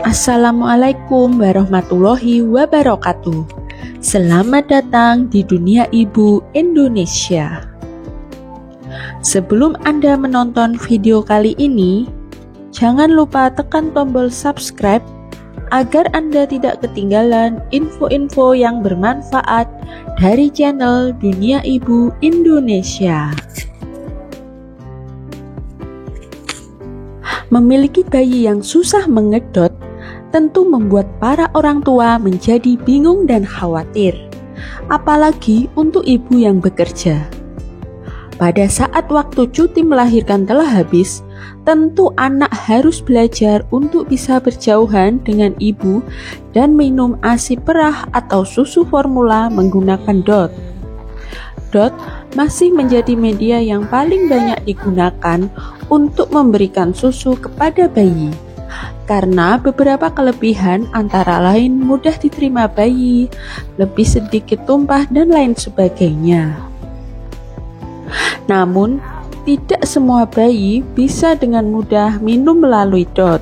Assalamualaikum warahmatullahi wabarakatuh. Selamat datang di Dunia Ibu Indonesia. Sebelum Anda menonton video kali ini, jangan lupa tekan tombol subscribe agar Anda tidak ketinggalan info-info yang bermanfaat dari channel Dunia Ibu Indonesia. Memiliki bayi yang susah mengedot tentu membuat para orang tua menjadi bingung dan khawatir, apalagi untuk ibu yang bekerja. Pada saat waktu cuti melahirkan telah habis, tentu anak harus belajar untuk bisa berjauhan dengan ibu dan minum ASI perah atau susu formula menggunakan DOT. DOT masih menjadi media yang paling banyak digunakan untuk memberikan susu kepada bayi, karena beberapa kelebihan antara lain mudah diterima bayi, lebih sedikit tumpah, dan lain sebagainya. Namun, tidak semua bayi bisa dengan mudah minum melalui DOT.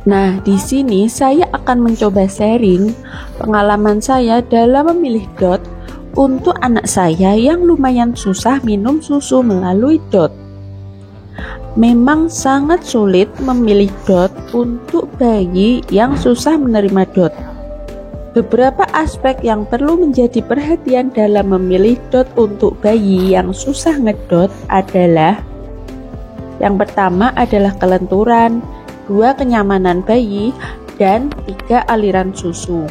Nah, di sini saya akan mencoba sharing pengalaman saya dalam memilih DOT untuk anak saya yang lumayan susah minum susu melalui DOT. Memang sangat sulit memilih DOT untuk bayi yang susah menerima DOT. Beberapa aspek yang perlu menjadi perhatian dalam memilih DOT untuk bayi yang susah ngedot adalah: yang pertama adalah kelenturan, 2 kenyamanan bayi, dan 3 aliran susu.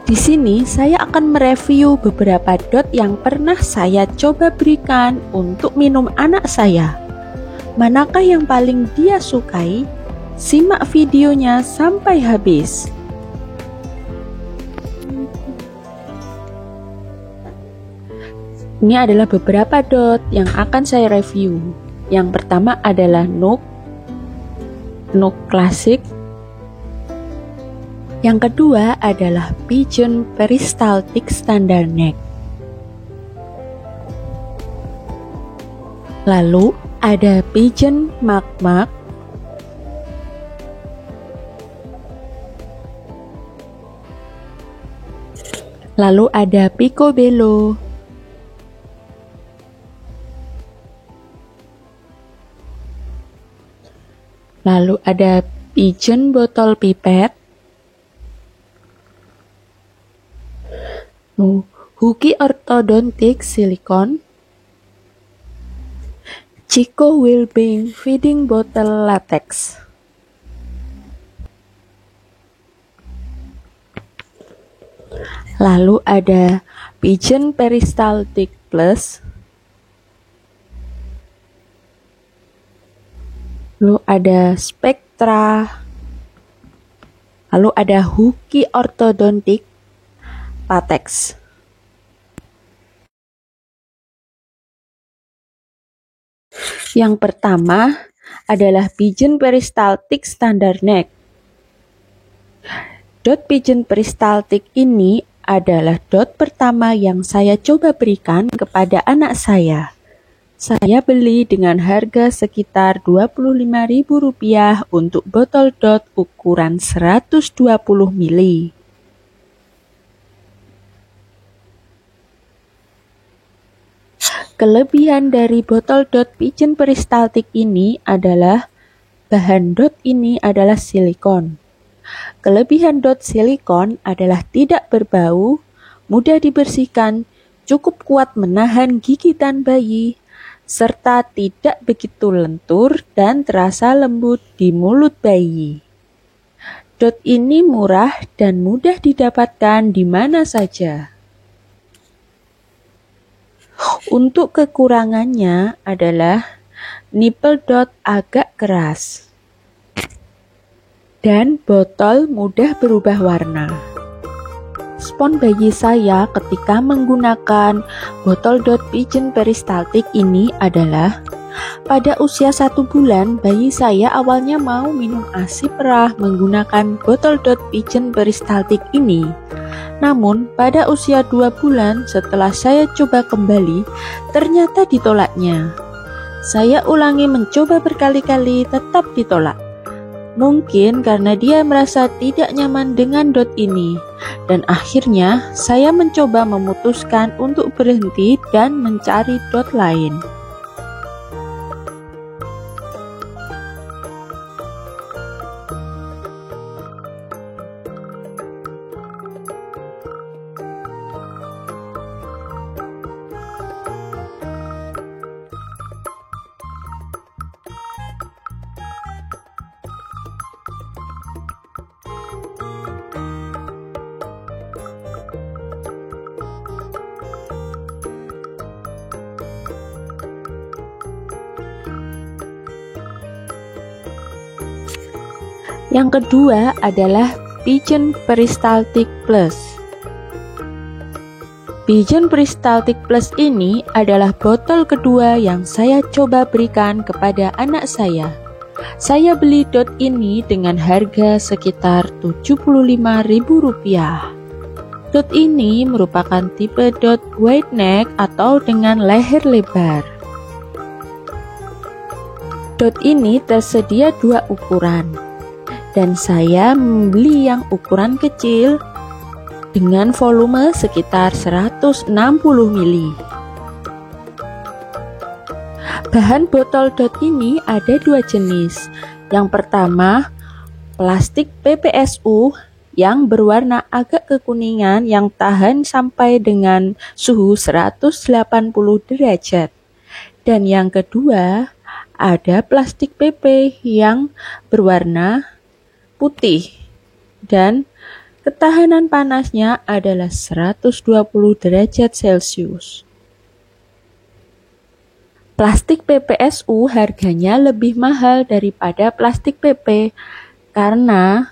Di sini saya akan mereview beberapa DOT yang pernah saya coba berikan untuk minum anak saya. Manakah yang paling dia sukai? Simak videonya sampai habis. Ini adalah beberapa DOT yang akan saya review. Yang pertama adalah Nuk Classic. Yang kedua adalah Pigeon Peristaltic Standard Neck. Lalu ada Pigeon Mag. Lalu ada Picobello. Lalu ada Pigeon Bottle Pipette. Hooky Orthodontic Silicone. Chico Wellbeing Feeding Bottle Latex. Lalu ada Pigeon Peristaltic Plus. Lalu ada Spectra. Lalu ada Hooky Orthodontic Latex. Yang pertama adalah Pigeon Peristaltic Standard Neck. DOT Pigeon Peristaltic ini adalah DOT pertama yang saya coba berikan kepada anak saya. Saya beli dengan harga sekitar Rp25.000 untuk botol DOT ukuran 120 ml. Kelebihan dari botol DOT Pigeon Peristaltic ini adalah bahan DOT ini adalah silikon. Kelebihan DOT silikon adalah tidak berbau, mudah dibersihkan, cukup kuat menahan gigitan bayi, serta tidak begitu lentur dan terasa lembut di mulut bayi. DOT ini murah dan mudah didapatkan di mana saja. Untuk kekurangannya adalah nipple DOT agak keras dan botol mudah berubah warna. Spons bayi saya ketika menggunakan botol DOT Pigeon Peristaltic ini adalah: pada usia 1 bulan, bayi saya awalnya mau minum ASI perah menggunakan botol DOT Pigeon Peristaltic ini. Namun, pada usia 2 bulan setelah saya coba kembali, ternyata ditolaknya. Saya ulangi mencoba berkali-kali, tetap ditolak. Mungkin karena dia merasa tidak nyaman dengan dot ini, dan akhirnya saya mencoba memutuskan untuk berhenti dan mencari dot lain. Yang kedua adalah Pigeon Peristaltic Plus. Pigeon Peristaltic Plus ini adalah botol kedua yang saya coba berikan kepada anak saya. Saya beli dot ini dengan harga sekitar Rp75.000. Dot ini merupakan tipe dot wide neck atau dengan leher lebar. Dot ini tersedia dua ukuran, dan saya membeli yang ukuran kecil dengan volume sekitar 160 ml. Bahan botol dot ini ada dua jenis. Yang pertama, plastik PPSU yang berwarna agak kekuningan yang tahan sampai dengan suhu 180 derajat. Dan yang kedua, ada plastik PP yang berwarna putih dan ketahanan panasnya adalah 120 derajat Celcius. Plastik PPSU harganya lebih mahal daripada plastik PP karena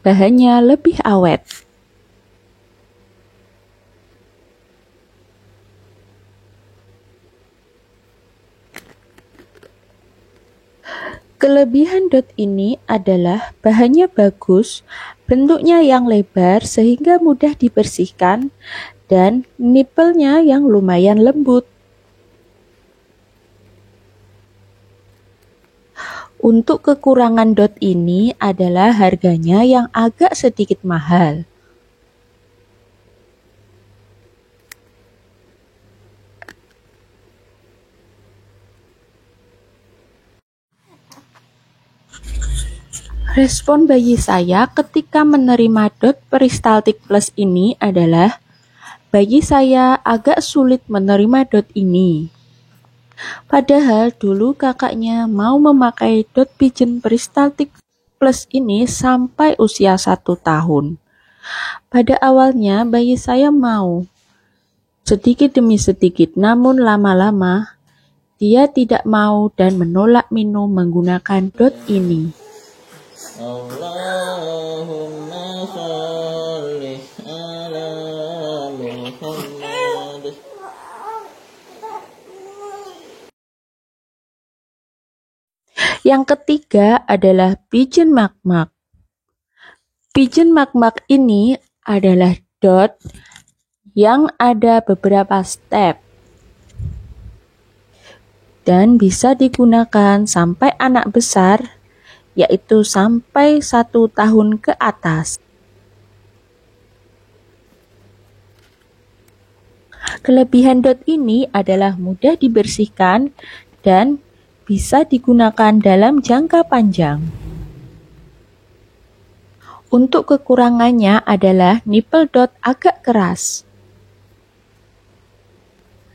bahannya lebih awet. Kelebihan dot ini adalah bahannya bagus, bentuknya yang lebar sehingga mudah dibersihkan, dan nipelnya yang lumayan lembut. Untuk kekurangan dot ini adalah harganya yang agak sedikit mahal. Respon bayi saya ketika menerima dot Peristaltic Plus ini adalah, bayi saya agak sulit menerima dot ini. Padahal dulu kakaknya mau memakai dot Pigeon Peristaltic Plus ini sampai usia 1 tahun. Pada awalnya bayi saya mau, sedikit demi sedikit, namun lama-lama dia tidak mau dan menolak minum menggunakan dot ini. Allahumma sholli ala Muhammad. Yang ketiga adalah Pigeon Mak-Mak. Pigeon Mak-Mak ini adalah dot yang ada beberapa step dan bisa digunakan sampai anak besar, yaitu sampai 1 tahun ke atas. Kelebihan dot ini adalah mudah dibersihkan dan bisa digunakan dalam jangka panjang. Untuk kekurangannya adalah nipple dot agak keras.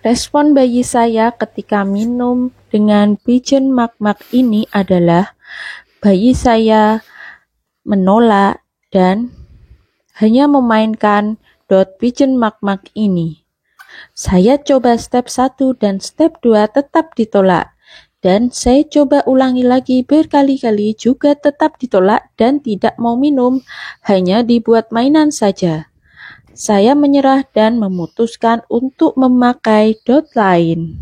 Respon bayi saya ketika minum dengan Pigeon Mak-Mak ini adalah, bayi saya menolak dan hanya memainkan dot Pigeon Mak-Mak ini. Saya coba step 1 dan step 2 tetap ditolak, dan saya coba ulangi lagi berkali-kali juga tetap ditolak dan tidak mau minum, hanya dibuat mainan saja. Saya menyerah dan memutuskan untuk memakai dot lain.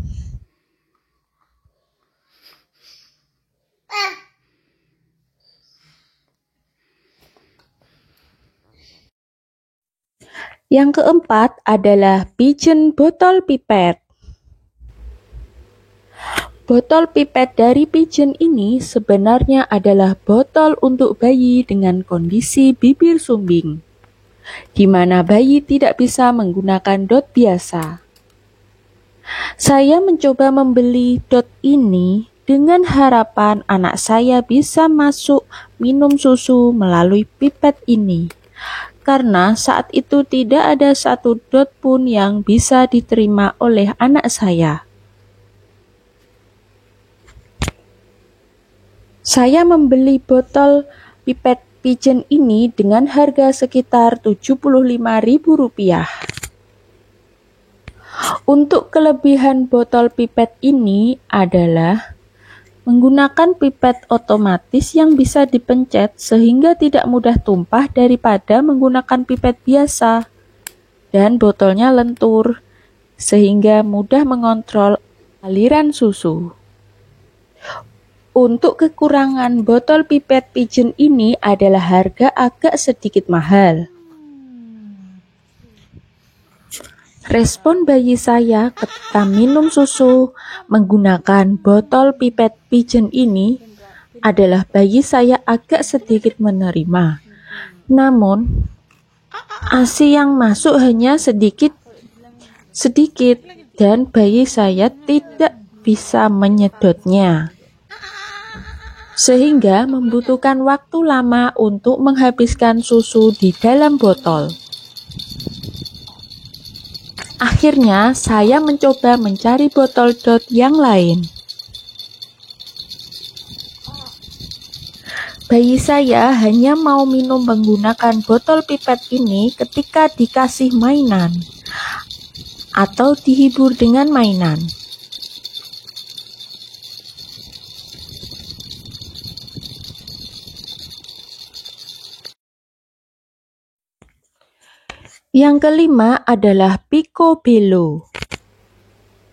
Yang keempat adalah Pigeon Bottle Pipette. Botol pipet dari Pigeon ini sebenarnya adalah botol untuk bayi dengan kondisi bibir sumbing, di mana bayi tidak bisa menggunakan dot biasa. Saya mencoba membeli dot ini dengan harapan anak saya bisa masuk minum susu melalui pipet ini, karena saat itu tidak ada satu dot pun yang bisa diterima oleh anak saya. Saya membeli botol pipet Pigeon ini dengan harga sekitar Rp75.000. Untuk kelebihan botol pipet ini adalah menggunakan pipet otomatis yang bisa dipencet sehingga tidak mudah tumpah daripada menggunakan pipet biasa, dan botolnya lentur sehingga mudah mengontrol aliran susu. Untuk kekurangan botol pipet Pigeon ini adalah harga agak sedikit mahal. Respon bayi saya ketika minum susu menggunakan botol pipet Pigeon ini adalah bayi saya agak sedikit menerima. Namun, ASI yang masuk hanya sedikit dan bayi saya tidak bisa menyedotnya, sehingga membutuhkan waktu lama untuk menghabiskan susu di dalam botol. Akhirnya, saya mencoba mencari botol dot yang lain. Bayi saya hanya mau minum menggunakan botol pipet ini ketika dikasih mainan atau dihibur dengan mainan. Yang kelima adalah Picobello.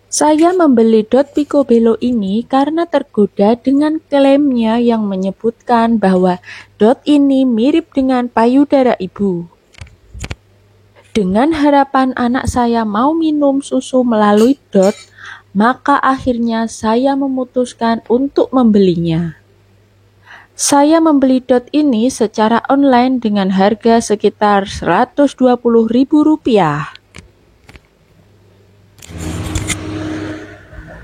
Saya membeli dot Picobello ini karena tergoda dengan klaimnya yang menyebutkan bahwa dot ini mirip dengan payudara ibu. Dengan harapan anak saya mau minum susu melalui dot, maka akhirnya saya memutuskan untuk membelinya. Saya membeli dot ini secara online dengan harga sekitar Rp120.000.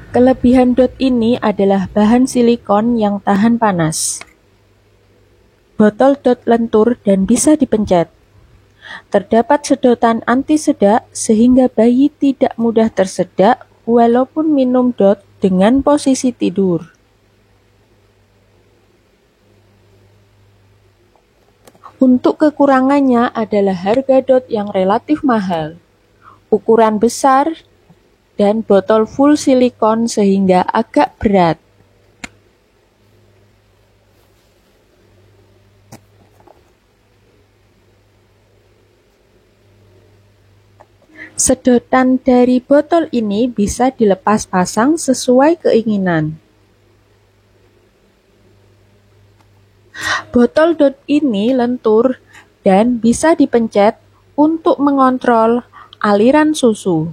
Kelebihan dot ini adalah bahan silikon yang tahan panas. Botol dot lentur dan bisa dipencet. Terdapat sedotan anti sedak sehingga bayi tidak mudah tersedak walaupun minum dot dengan posisi tidur. Untuk kekurangannya adalah harga dot yang relatif mahal, ukuran besar, dan botol full silikon sehingga agak berat. Sedotan dari botol ini bisa dilepas pasang sesuai keinginan. Botol dot ini lentur dan bisa dipencet untuk mengontrol aliran susu.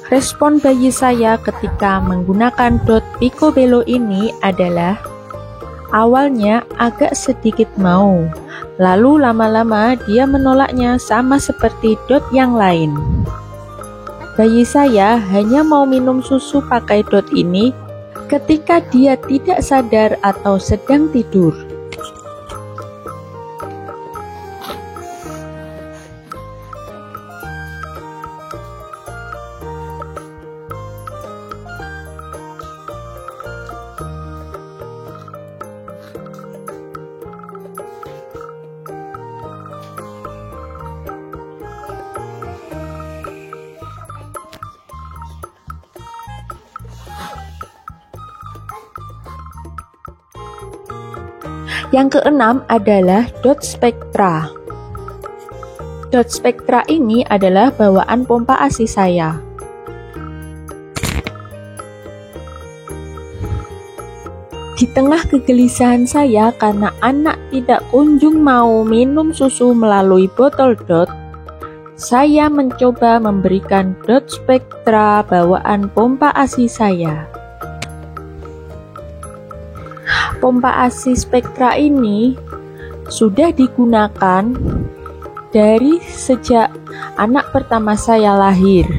Respon bayi saya ketika menggunakan dot Picobello ini adalah awalnya agak sedikit mau, lalu lama-lama dia menolaknya sama seperti dot yang lain. Bayi saya hanya mau minum susu pakai dot ini ketika dia tidak sadar atau sedang tidur. Yang keenam adalah dot Spectra. Dot Spectra ini adalah bawaan pompa ASI saya. Di tengah kegelisahan saya karena anak tidak kunjung mau minum susu melalui botol DOT, saya mencoba memberikan DOT Spectra bawaan pompa ASI saya. Pompa ASI Spectra ini sudah digunakan dari sejak anak pertama saya lahir,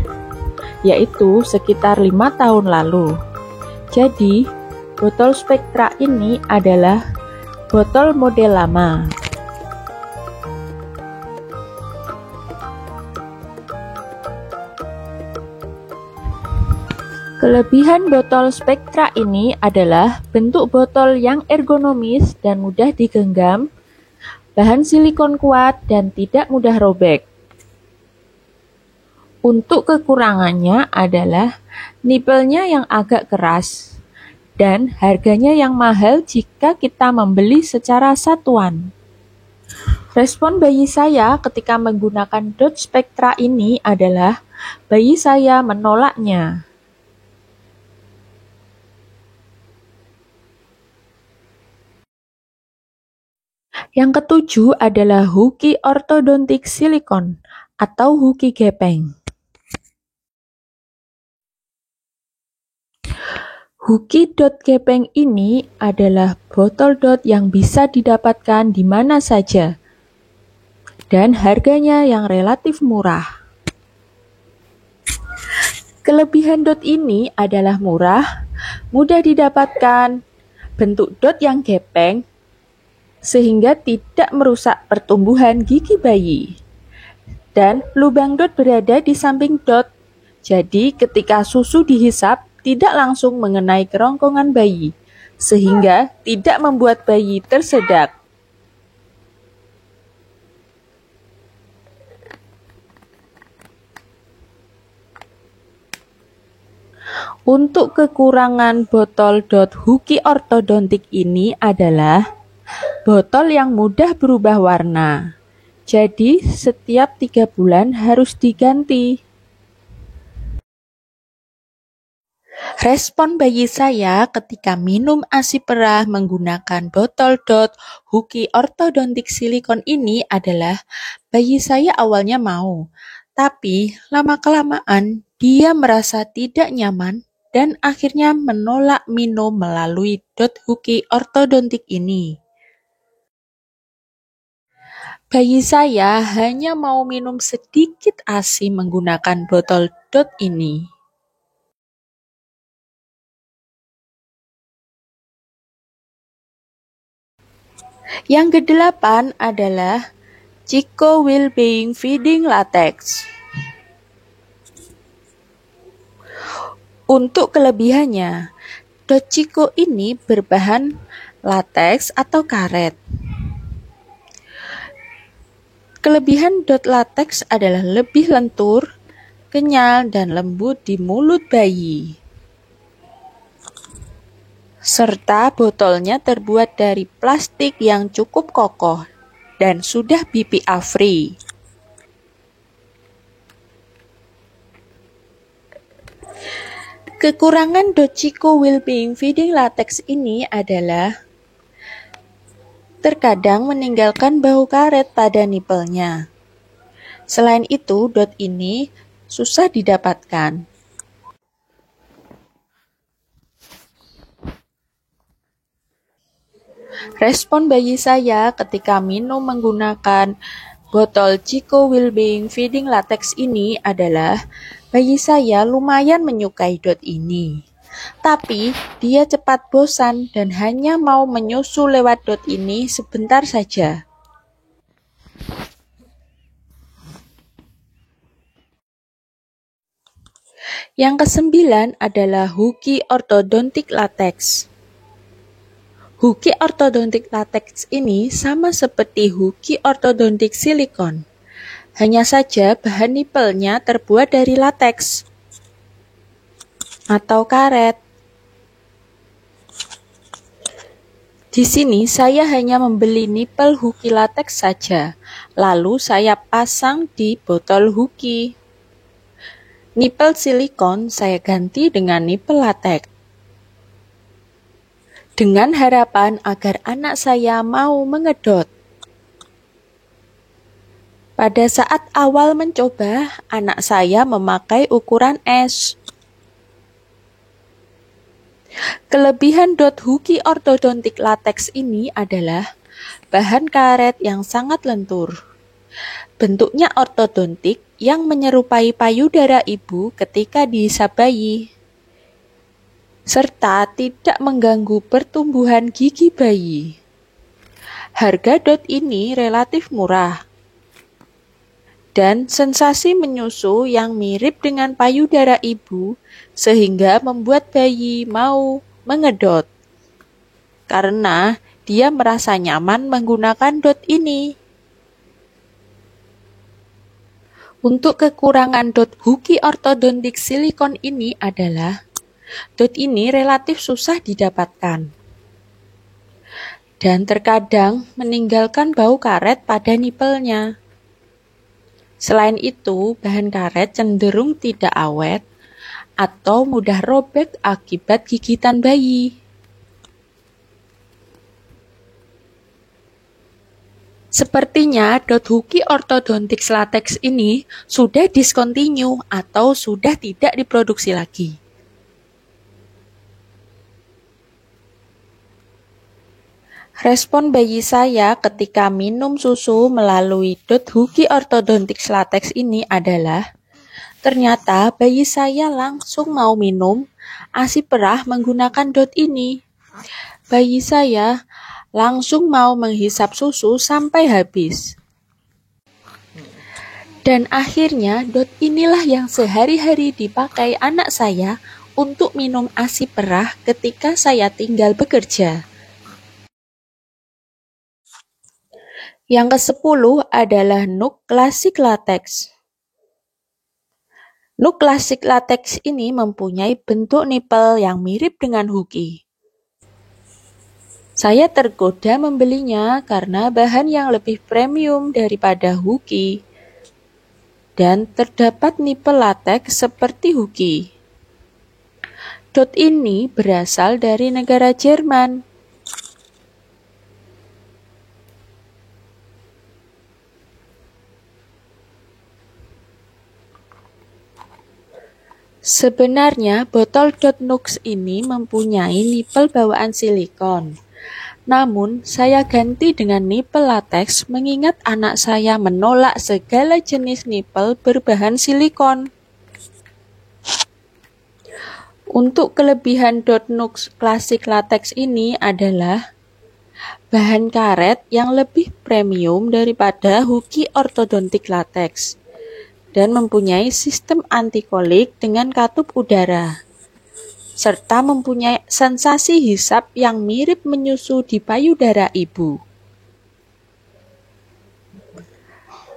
yaitu sekitar 5 tahun lalu. Jadi, botol Spectra ini adalah botol model lama. Kelebihan botol Spectra ini adalah bentuk botol yang ergonomis dan mudah digenggam, bahan silikon kuat dan tidak mudah robek. Untuk kekurangannya adalah nipelnya yang agak keras dan harganya yang mahal jika kita membeli secara satuan. Respon bayi saya ketika menggunakan DOT Spectra ini adalah bayi saya menolaknya. Yang ketujuh adalah Huki Orthodontic Silicone atau Huki Gepeng. Huki DOT Gepeng ini adalah botol DOT yang bisa didapatkan di mana saja dan harganya yang relatif murah. Kelebihan DOT ini adalah murah, mudah didapatkan, bentuk DOT yang gepeng, sehingga tidak merusak pertumbuhan gigi bayi. Dan lubang DOT berada di samping DOT, jadi ketika susu dihisap tidak langsung mengenai kerongkongan bayi, sehingga tidak membuat bayi tersedak. Untuk kekurangan botol DOT Huki Orthodontic ini adalah botol yang mudah berubah warna, jadi setiap 3 bulan harus diganti. Respon bayi saya ketika minum ASI perah menggunakan botol DOT Huki Orthodontic Silicone ini adalah bayi saya awalnya mau, tapi lama-kelamaan dia merasa tidak nyaman dan akhirnya menolak minum melalui DOT Huki Orthodontic ini. Bayi saya hanya mau minum sedikit ASI menggunakan botol DOT ini. Yang kedelapan adalah Chico Wellbeing Feeding Latex. Untuk kelebihannya, DOT Chico ini berbahan latex atau karet. Kelebihan DOT latex adalah lebih lentur, kenyal, dan lembut di mulut bayi. Serta botolnya terbuat dari plastik yang cukup kokoh dan sudah BPA free. Kekurangan DOT Chico Wellbeing Feeding Latex ini adalah terkadang meninggalkan bau karet pada nipelnya. Selain itu, DOT ini susah didapatkan. Respon bayi saya ketika minum menggunakan botol Chico Wellbeing Feeding Latex ini adalah bayi saya lumayan menyukai DOT ini. Tapi dia cepat bosan dan hanya mau menyusu lewat DOT ini sebentar saja. Yang kesembilan adalah Huki Orthodontic Latex. Huki Orthodontic Latex ini sama seperti Huki Orthodontic Silicone. Hanya saja bahan nipelnya terbuat dari latex atau karet. Di sini saya hanya membeli nipel Huki latex saja, lalu saya pasang di botol Huki. Nipel silikon saya ganti dengan nipel latex. dengan harapan agar anak saya mau mengedot. Pada saat awal mencoba, anak saya memakai ukuran S. Kelebihan dot hooky ortodontik latex ini adalah bahan karet yang sangat lentur. Bentuknya ortodontik yang menyerupai payudara ibu ketika dihisap bayi, serta tidak mengganggu pertumbuhan gigi bayi. Harga dot ini relatif murah, dan sensasi menyusu yang mirip dengan payudara ibu sehingga membuat bayi mau mengedot karena dia merasa nyaman menggunakan dot ini. Untuk kekurangan dot hooky ortodontik silikon ini adalah dot ini relatif susah didapatkan dan terkadang meninggalkan bau karet pada nipelnya. Selain itu, bahan karet cenderung tidak awet atau mudah robek akibat gigitan bayi. Sepertinya dot hooky ortodontik latex ini sudah discontinue atau sudah tidak diproduksi lagi. Respon bayi saya ketika minum susu melalui dot hooky ortodontik latex ini adalah, ternyata bayi saya langsung mau minum ASI perah menggunakan dot ini. Bayi saya langsung mau menghisap susu sampai habis. Dan akhirnya dot inilah yang sehari-hari dipakai anak saya untuk minum ASI perah ketika saya tinggal bekerja. Yang ke-10 adalah Nuuk Classic Latex. Nuuk Classic Latex ini mempunyai bentuk nipel yang mirip dengan hooky. Saya tergoda membelinya karena bahan yang lebih premium daripada hooky dan terdapat nipel latex seperti hooky. Dot ini berasal dari negara Jerman. Sebenarnya botol dot Nuuk ini mempunyai nipel bawaan silikon. Namun, saya ganti dengan nipel latex mengingat anak saya menolak segala jenis nipel berbahan silikon. Untuk kelebihan dot Nuuk Classic Latex ini adalah bahan karet yang lebih premium daripada hooky ortodontik latex dan mempunyai sistem anti-kolik dengan katup udara, serta mempunyai sensasi hisap yang mirip menyusu di payudara ibu.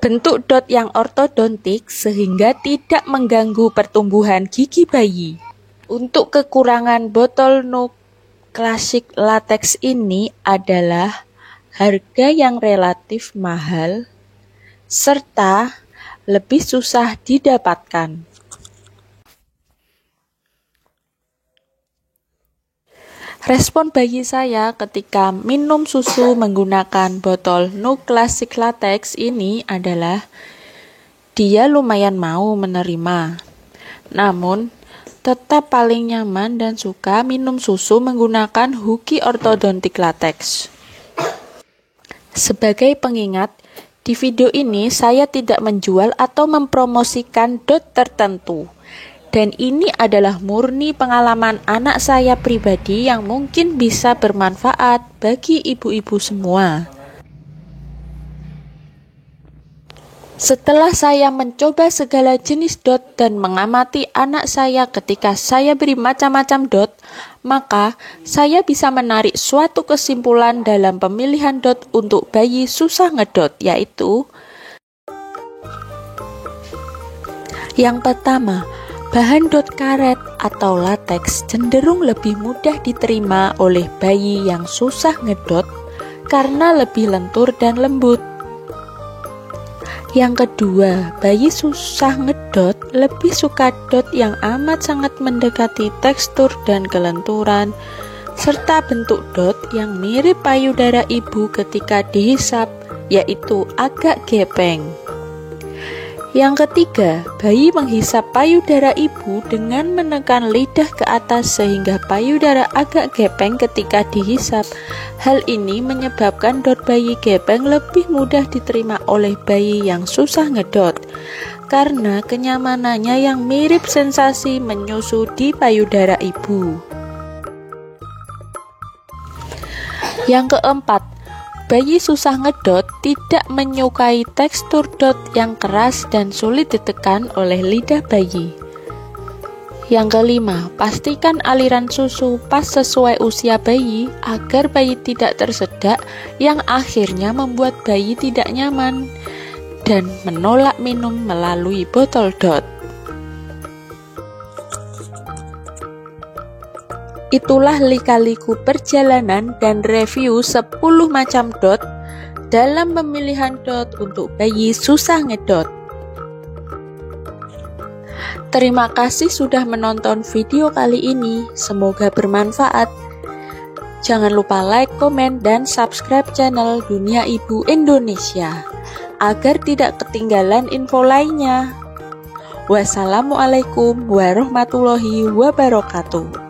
Bentuk dot yang ortodontik sehingga tidak mengganggu pertumbuhan gigi bayi. Untuk kekurangan botol Nuuk Classic Latex ini adalah harga yang relatif mahal, serta lebih susah didapatkan. Respon bayi saya ketika minum susu menggunakan botol Nuuk Classic Latex ini adalah dia lumayan mau menerima. Namun, tetap paling nyaman dan suka minum susu menggunakan hooky ortodontik latex. Sebagai pengingat, di video ini saya tidak menjual atau mempromosikan dot tertentu. Dan ini adalah murni pengalaman anak saya pribadi yang mungkin bisa bermanfaat bagi ibu-ibu semua. Setelah saya mencoba segala jenis dot dan mengamati anak saya ketika saya beri macam-macam dot, maka saya bisa menarik suatu kesimpulan dalam pemilihan dot untuk bayi susah ngedot, yaitu yang pertama, bahan dot karet atau latex cenderung lebih mudah diterima oleh bayi yang susah ngedot karena lebih lentur dan lembut. Yang kedua, bayi susah ngedot lebih suka dot yang amat sangat mendekati tekstur dan kelenturan serta bentuk dot yang mirip payudara ibu ketika dihisap, yaitu agak gepeng. Yang ketiga, bayi menghisap payudara ibu dengan menekan lidah ke atas sehingga payudara agak gepeng ketika dihisap. Hal ini menyebabkan dot bayi gepeng lebih mudah diterima oleh bayi yang susah ngedot, karena kenyamanannya yang mirip sensasi menyusu di payudara ibu. Yang keempat, bayi susah ngedot tidak menyukai tekstur dot yang keras dan sulit ditekan oleh lidah bayi. Yang kelima, pastikan aliran susu pas sesuai usia bayi agar bayi tidak tersedak yang akhirnya membuat bayi tidak nyaman dan menolak minum melalui botol dot. Itulah lika-liku perjalanan dan review 10 macam dot dalam pemilihan dot untuk bayi susah ngedot. Terima kasih sudah menonton video kali ini, semoga bermanfaat. Jangan lupa like, komen, dan subscribe channel Dunia Ibu Indonesia agar tidak ketinggalan info lainnya. Wassalamualaikum warahmatullahi wabarakatuh.